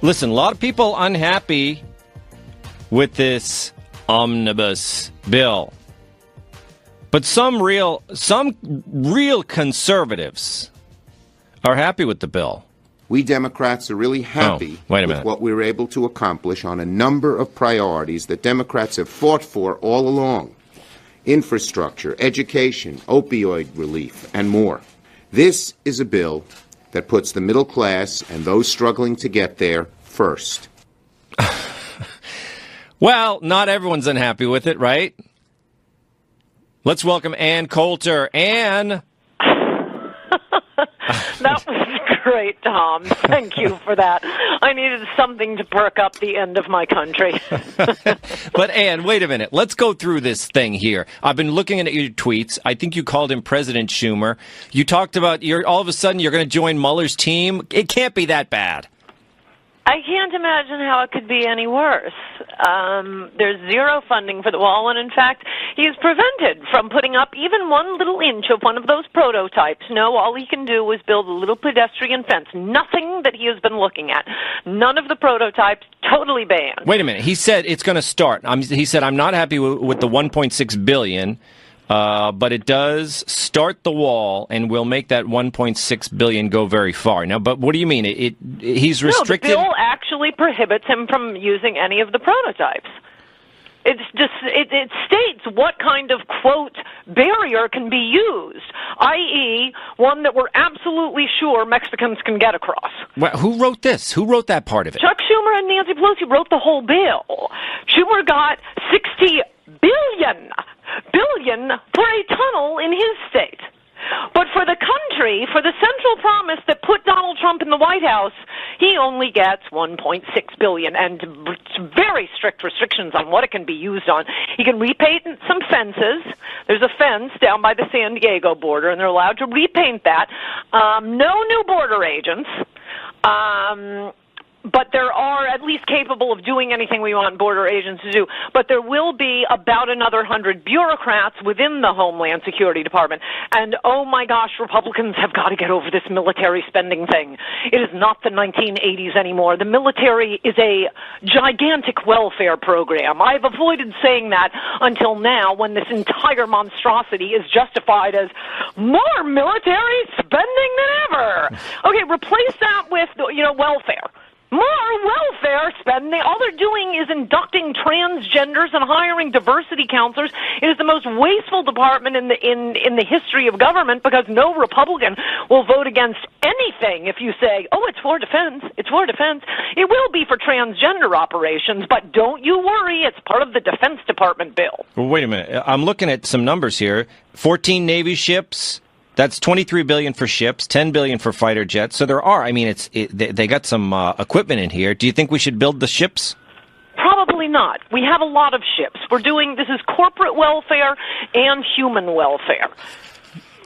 Listen, a lot of people unhappy with this omnibus bill. But some real conservatives are happy with the bill. We Democrats are really happy with what we were able to accomplish on a number of priorities that Democrats have fought for all along. Infrastructure, education, opioid relief, and more. This is a bill that puts the middle class and those struggling to get there first. Well, not everyone's unhappy with it, right? Let's welcome Ann Coulter. Ann! That was great, Tom. Thank you for that. I needed something to perk up the end of my country. But, Ann, wait a minute. Let's go through this thing here. I've been looking at your tweets. I think you called him President Schumer. You talked about all of a sudden you're going to join Mueller's team. It can't be that bad. I can't imagine how it could be any worse. There's zero funding for the wall, and in fact, he is prevented from putting up even one little inch of one of those prototypes. No, all he can do is build a little pedestrian fence. Nothing that he has been looking at. None of the prototypes, totally banned. Wait a minute. He said it's going to start. He said, I'm not happy with the $1.6 billion. But it does start the wall, and will make that $1.6 billion go very far. Now, but what do you mean? He's restricted? No, the bill actually prohibits him from using any of the prototypes. It states what kind of, quote, barrier can be used, i.e., one that we're absolutely sure Mexicans can get across. Well, who wrote this? Who wrote that part of it? Chuck Schumer and Nancy Pelosi wrote the whole bill. Schumer got $60 billion for a tunnel in his state. But for the country, for the central promise that put Donald Trump in the White House, he only gets $1.6 billion, and very strict restrictions on what it can be used on. He can repaint some fences. There's a fence down by the San Diego border, and they're allowed to repaint that. No new border agents. But there are at least capable of doing anything we want border agents to do. But there will be about another 100 bureaucrats within the Homeland Security Department. And, oh, my gosh, Republicans have got to get over this military spending thing. It is not the 1980s anymore. The military is a gigantic welfare program. I've avoided saying that until now, when this entire monstrosity is justified as more military spending than ever. Okay, replace that with, welfare. More welfare spending. All they're doing is inducting transgenders and hiring diversity counselors. It is the most wasteful department in the history of government, because no Republican will vote against anything if you say, oh, it's for defense. It's for defense. It will be for transgender operations, but don't you worry. It's part of the Defense Department bill. Well, wait a minute. I'm looking at some numbers here. 14 Navy ships. That's $23 billion for ships, $10 billion for fighter jets. So there are, they got some equipment in here. Do you think we should build the ships? Probably not. We have a lot of ships. This is corporate welfare and human welfare.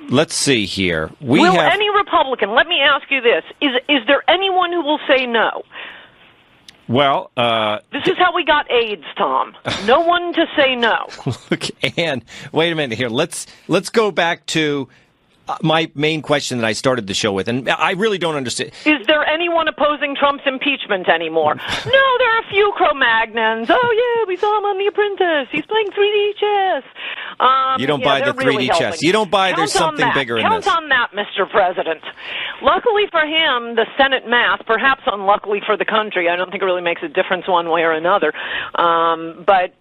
Let's see here. Will any Republican, let me ask you this, is there anyone who will say no? Well, this is how we got AIDS, Tom. No one to say no. Look, Ann, wait a minute here. Let's go back to my main question that I started the show with, and I really don't understand. Is there anyone opposing Trump's impeachment anymore? No, there are a few Cro-Magnons. Oh, yeah, we saw him on The Apprentice. He's playing 3D chess. You don't buy the 3D really chess. helping. You don't buy there's something bigger in this. Count on that, Mr. President. Luckily for him, the Senate math, perhaps unluckily for the country, I don't think it really makes a difference one way or another, but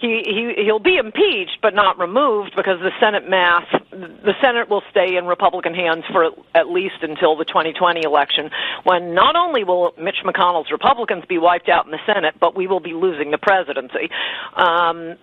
he'll be impeached but not removed, because the Senate will stay in Republican hands for at least until the 2020 election, when not only will Mitch McConnell's Republicans be wiped out in the Senate, but we will be losing the presidency.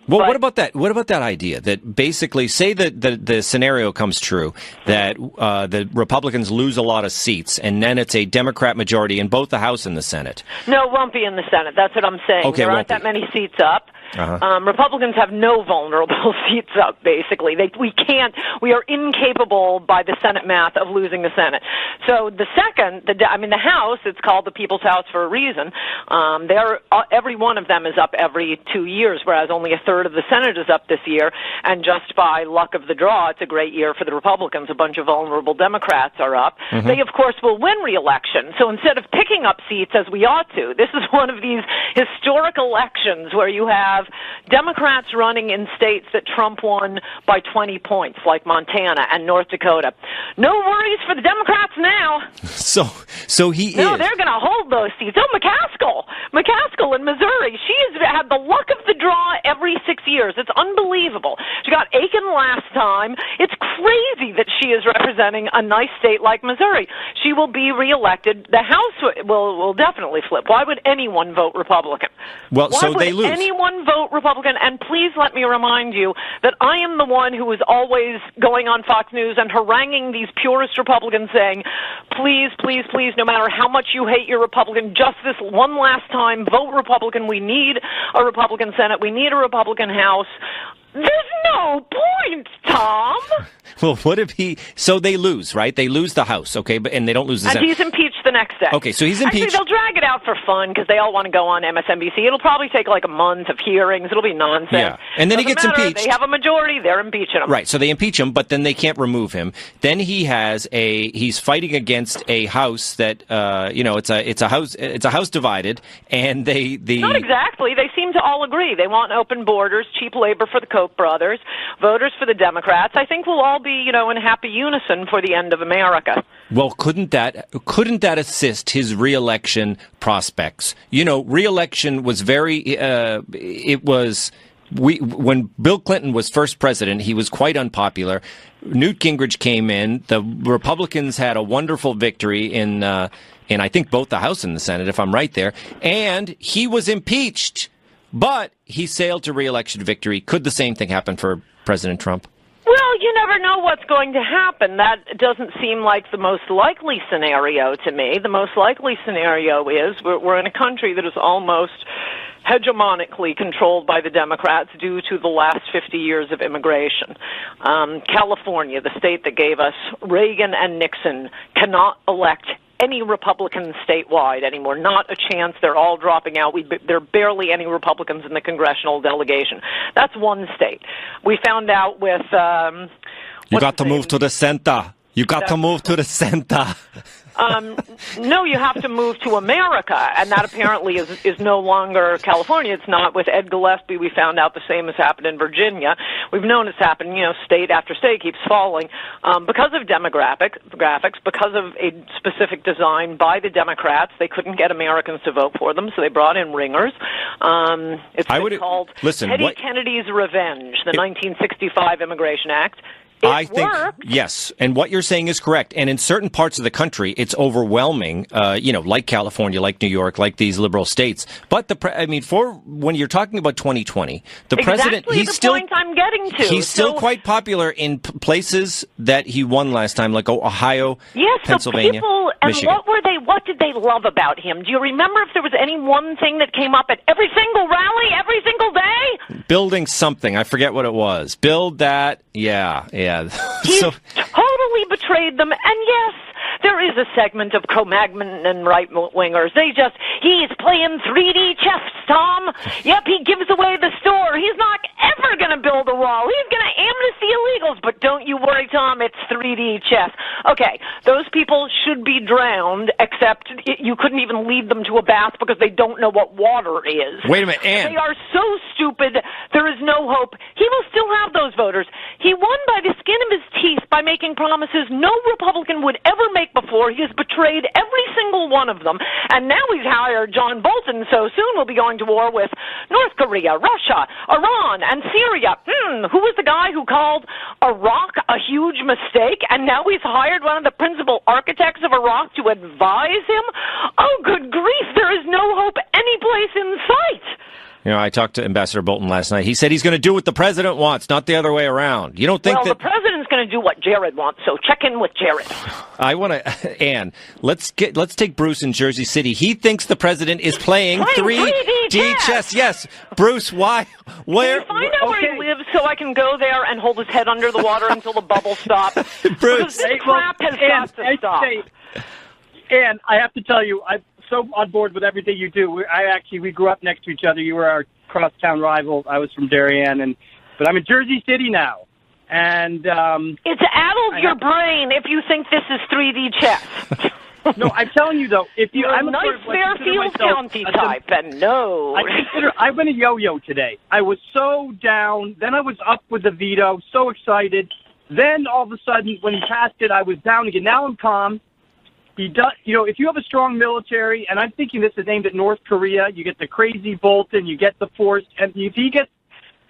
What about that? What about that idea that basically, say that the scenario comes true, that the Republicans lose a lot of seats, and then it's a Democrat majority in both the House and the Senate? No, won't be in the Senate. That's what I'm saying. Okay, there aren't that many seats up. Republicans have no vulnerable seats up, basically. We are incapable by the Senate math of losing the Senate. So the second, the House, it's called the People's House for a reason. Every one of them is up every 2 years, whereas only a third of the Senate is up this year. And just by luck of the draw, it's a great year for the Republicans. A bunch of vulnerable Democrats are up. They, of course, will win re-election. So instead of picking up seats as we ought to, this is one of these historic elections where you have Democrats running in states that Trump won by 20 points, like Montana and North Dakota. No worries for the Democrats now. So he No, they're going to hold those seats. Oh, McCaskill in Missouri. She has had the luck of the draw every 6 years. It's unbelievable. She got Aiken last time. It's crazy that she is representing a nice state like Missouri. She will be reelected. The House will definitely flip. Why would anyone vote Republican? Well, so they lose. Why would anyone vote Republican? And please let me remind you that I am the one who is always going on Fox News and haranguing these purist Republicans saying, please, please, please, no matter how much you hate your Republican, just this one last time, vote Republican. We need a Republican Senate. We need a Republican House. There's no point, Tom. Well, what if so they lose, right? They lose the House, okay, and they don't lose the Senate. And he's impeached the next day. Okay, so he's impeached. Actually, they'll drag it out for fun because they all want to go on MSNBC. It'll probably take like a month of hearings. It'll be nonsense. Yeah, and then he gets impeached. They have a majority. They're impeaching him. Right, so they impeach him, but then they can't remove him. Then he's fighting against a House that, it's a House divided, and Not exactly. They seem to all agree. They want open borders, cheap labor for the Koch brothers, voters for the Democrats. I think we'll all be, in happy unison for the end of America. Well, couldn't that assist his re-election prospects? Re-election was when Bill Clinton was first president, he was quite unpopular. Newt Gingrich came in. The Republicans had a wonderful victory in I think both the House and the Senate, if I'm right there. And he was impeached, but he sailed to re-election victory. Could the same thing happen for President Trump? Well, you never know what's going to happen. That doesn't seem like the most likely scenario to me. The most likely scenario is we're in a country that is almost hegemonically controlled by the Democrats due to the last 50 years of immigration. California, the state that gave us Reagan and Nixon, cannot elect any Republicans statewide anymore. Not a chance. They're all dropping out. There are barely any Republicans in the congressional delegation. That's one state. We found out with... you got to move to the center. You got to move to the center. No, you have to move to America, and that apparently is no longer California. It's not. With Ed Gillespie, we found out the same has happened in Virginia. We've known it's happened, state after state keeps falling because of demographics, because of a specific design by the Democrats. They couldn't get Americans to vote for them, so they brought in ringers. It's called Teddy Kennedy's Revenge, the 1965 Immigration Act. I think, yes, and what you're saying is correct. And in certain parts of the country, it's overwhelming, like California, like New York, like these liberal states. But for when you're talking about 2020, the president, he's still, point I'm getting to. He's still quite popular in places that he won last time, like Ohio, Pennsylvania, Michigan. What did they love about him? Do you remember if there was any one thing that came up at every single rally, every single day? Building something. I forget what it was. Build that. Yeah. He totally betrayed them, and yes, there is a segment of Cro-Magnon and right-wingers. He's playing 3D chess, Tom. Yep, he gives away the store. He's not ever going to build a wall. He's going to amnesty illegals, but don't you worry, Tom, it's 3D chess. Okay, those people should be drowned, except you couldn't even lead them to a bath because they don't know what water is. Wait a minute, Ann. They are so stupid, there is no hope. He will still have those voters. He won by the skin of his teeth by making promises no Republican would ever make before. He has betrayed every single one of them, and now he's hired John Bolton, so soon we'll be going to war with North Korea, Russia, Iran, and Syria. Who was the guy who called Iraq a huge mistake, and now he's hired one of the principal architects of Iraq to advise him? Oh, good grief, there is no hope anyplace in sight. I talked to Ambassador Bolton last night. He said he's going to do what the president wants, not the other way around. You don't think the president's going going to do what Jared wants, so check in with Jared. I want to, Ann, let's take Bruce in Jersey City. He thinks the president is playing 3D chess. Yes. Bruce, why? Where? Can you find out where he lives so I can go there and hold his head under the water until the bubble stops? Bruce. This crap has got to stop. And I have to tell you, I'm so on board with everything you do. We grew up next to each other. You were our crosstown rival. I was from Darien, but I'm in Jersey City now. And it's addled your brain if you think this is 3D chess. No, I'm telling you though, I'm a nice Fairfield County type, and no. I went a yo-yo today. I was so down. Then I was up with the veto, so excited. Then all of a sudden, when he passed it, I was down again. Now I'm calm. He does. If you have a strong military, and I'm thinking this is aimed at North Korea, you get the crazy Bolton, you get the force, and if he gets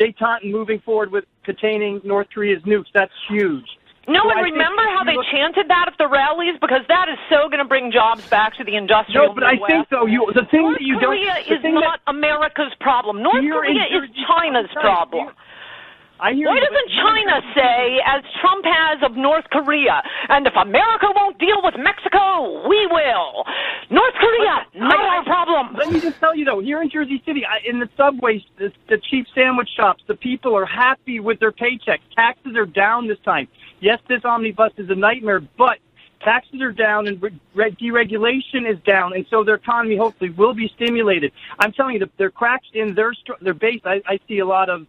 détente and moving forward with containing North Korea's nukes, that's huge. No, and remember how they chanted that at the rallies? Because that is so going to bring jobs back to the industrial Midwest. I think, though, the thing that you don't... North Korea is not America's problem. North Korea is China's problem. Why doesn't China say, as Trump has of North Korea, and if America won't deal with Mexico, we will? North Korea, not our problem. Let me just tell you, though, here in Jersey City, in the subways, the cheap sandwich shops, the people are happy with their paychecks. Taxes are down this time. Yes, this omnibus is a nightmare, but taxes are down and deregulation is down, and so their economy hopefully will be stimulated. I'm telling you, they're cracks in their base. I see a lot of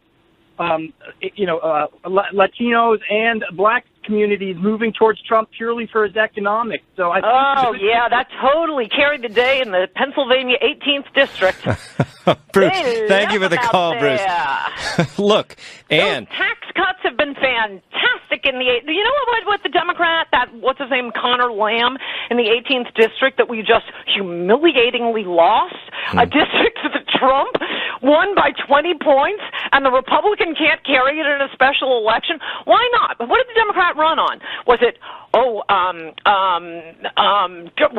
Latinos and black communities moving towards Trump purely for his economics. So that totally carried the day in the Pennsylvania 18th district. Bruce, thank you for the call, Bruce. Look, Ann. Those tax cuts have been fantastic in the... You know what, with the Democrat, what's his name, Connor Lamb, in the 18th district that we just humiliatingly lost? A district that Trump won by 20 points, and the Republican can't carry it in a special election? Why not? But what did the Democrat run on? Was it, we're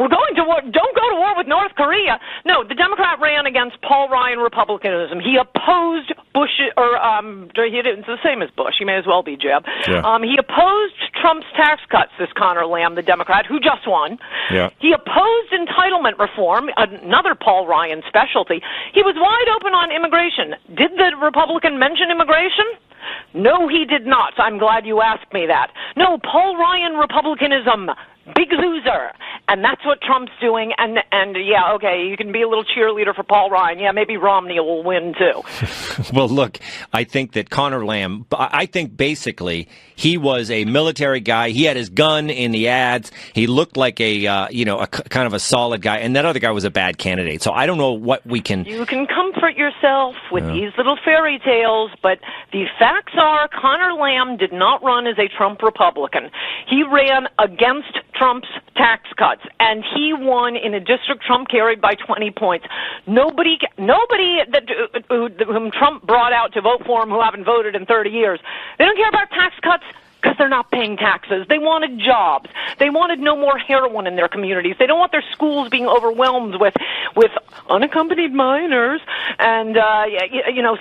going to war, don't go to war with North Korea? No, the Democrat ran against Paul Ryan Republicanism. He opposed Bush, it's the same as Bush. He may as well be Jeb. Yeah. He opposed Trump's tax cuts, this Connor Lamb, the Democrat, who just won. Yeah. He opposed entitlement reform, another Paul Ryan specialty. He was wide open on immigration. Did the Republican mention immigration? No, he did not. I'm glad you asked me that. No, Paul Ryan Republicanism, big loser. And that's what Trump's doing. And yeah, okay, you can be a little cheerleader for Paul Ryan. Yeah, maybe Romney will win, too. Well, look, I think that Connor Lamb, I think basically he was a military guy. He had his gun in the ads. He looked like a kind of a solid guy. And that other guy was a bad candidate. So I don't know what we can... You can comfort yourself with these little fairy tales, but the facts are Connor Lamb did not run as a Trump Republican. He ran against Trump's tax cuts, and he won in a district Trump carried by 20 points. Nobody whom Trump brought out to vote for him who haven't voted in 30 years, they don't care about tax cuts because they're not paying taxes. They wanted jobs. They wanted no more heroin in their communities. They don't want their schools being overwhelmed with unaccompanied minors and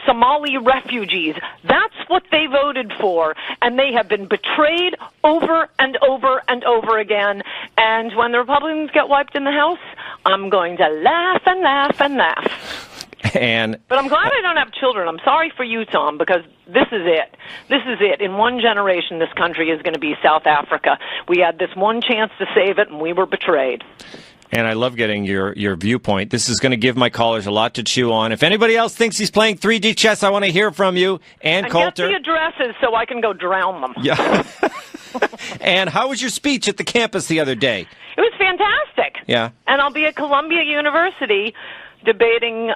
Somali refugees. That's what they voted for, and they have been betrayed over and over and over again. And when the Republicans get wiped in the House, I'm going to laugh and laugh and laugh. But I'm glad I don't have children. I'm sorry for you, Tom, because this is it. This is it. In one generation, this country is going to be South Africa. We had this one chance to save it, and we were betrayed. And I love getting your viewpoint. This is going to give my callers a lot to chew on. If anybody else thinks he's playing 3D chess, I want to hear from you. And Coulter. Get the addresses so I can go drown them. Yeah. And how was your speech at the campus the other day? It was fantastic. Yeah. And I'll be at Columbia University debating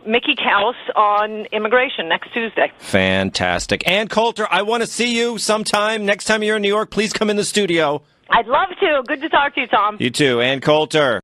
Mickey Kaus on immigration next Tuesday. Fantastic. And Coulter, I want to see you sometime. Next time you're in New York, please come in the studio. I'd love to. Good to talk to you, Tom. You too. And Coulter.